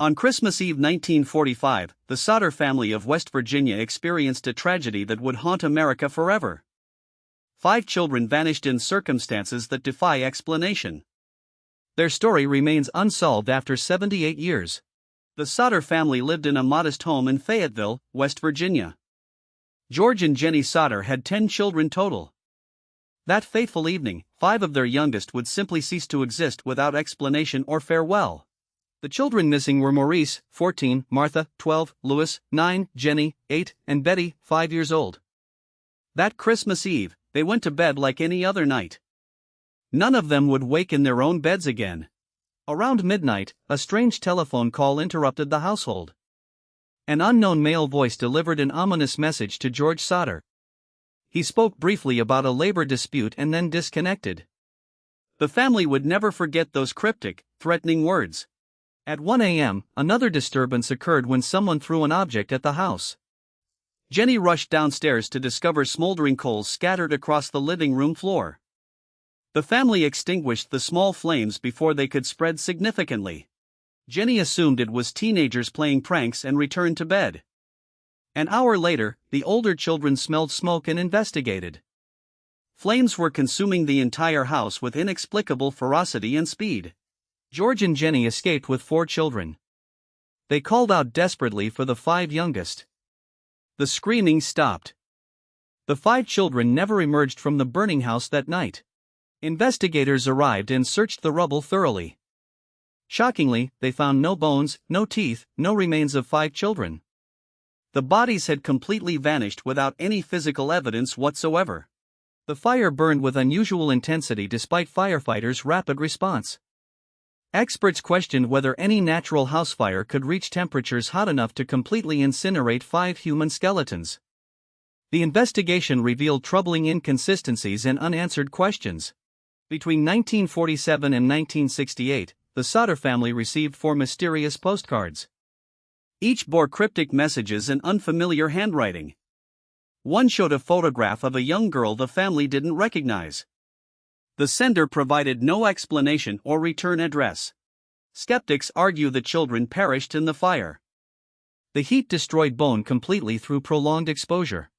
On Christmas Eve 1945, the Sodder family of West Virginia experienced a tragedy that would haunt America forever. 5 children vanished in circumstances that defy explanation. Their story remains unsolved after 78 years. The Sodder family lived in a modest home in Fayetteville, West Virginia. George and Jenny Sodder had 10 children total. That fateful evening, 5 of their youngest would simply cease to exist without explanation or farewell. The children missing were Maurice, 14, Martha, 12, Louis, 9, Jenny, 8, and Betty, 5 years old. That Christmas Eve, they went to bed like any other night. None of them would wake in their own beds again. Around midnight, a strange telephone call interrupted the household. An unknown male voice delivered an ominous message to George Sodder. He spoke briefly about a labor dispute and then disconnected. The family would never forget those cryptic, threatening words. At 1 a.m., another disturbance occurred when someone threw an object at the house. Jenny rushed downstairs to discover smoldering coals scattered across the living room floor. The family extinguished the small flames before they could spread significantly. Jenny assumed it was teenagers playing pranks and returned to bed. An hour later, the older children smelled smoke and investigated. Flames were consuming the entire house with inexplicable ferocity and speed. George and Jenny escaped with 4 children. They called out desperately for the 5 youngest. The screaming stopped. The 5 children never emerged from the burning house that night. Investigators arrived and searched the rubble thoroughly. Shockingly, they found no bones, no teeth, no remains of 5 children. The bodies had completely vanished without any physical evidence whatsoever. The fire burned with unusual intensity despite firefighters' rapid response. Experts questioned whether any natural house fire could reach temperatures hot enough to completely incinerate 5 human skeletons. The investigation revealed troubling inconsistencies and unanswered questions. Between 1947 and 1968, the Sodder family received 4 mysterious postcards. Each bore cryptic messages in unfamiliar handwriting. One showed a photograph of a young girl the family didn't recognize. The sender provided no explanation or return address. Skeptics argue the children perished in the fire. The heat destroyed bone completely through prolonged exposure.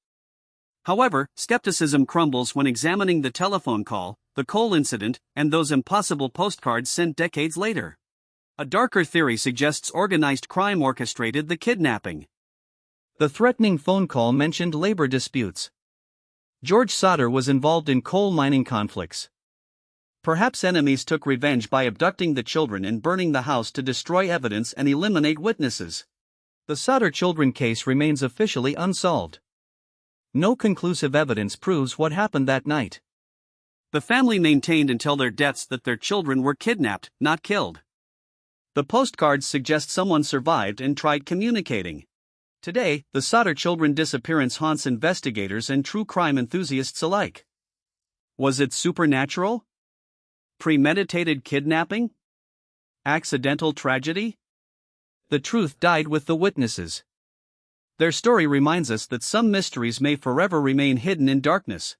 However, skepticism crumbles when examining the telephone call, the coal incident, and those impossible postcards sent decades later. A darker theory suggests organized crime orchestrated the kidnapping. The threatening phone call mentioned labor disputes. George Sodder was involved in coal mining conflicts. Perhaps enemies took revenge by abducting the children and burning the house to destroy evidence and eliminate witnesses. The Sodder children case remains officially unsolved. No conclusive evidence proves what happened that night. The family maintained until their deaths that their children were kidnapped, not killed. The postcards suggest someone survived and tried communicating. Today, the Sodder children disappearance haunts investigators and true crime enthusiasts alike. Was it supernatural? Premeditated kidnapping? Accidental tragedy? The truth died with the witnesses. Their story reminds us that some mysteries may forever remain hidden in darkness.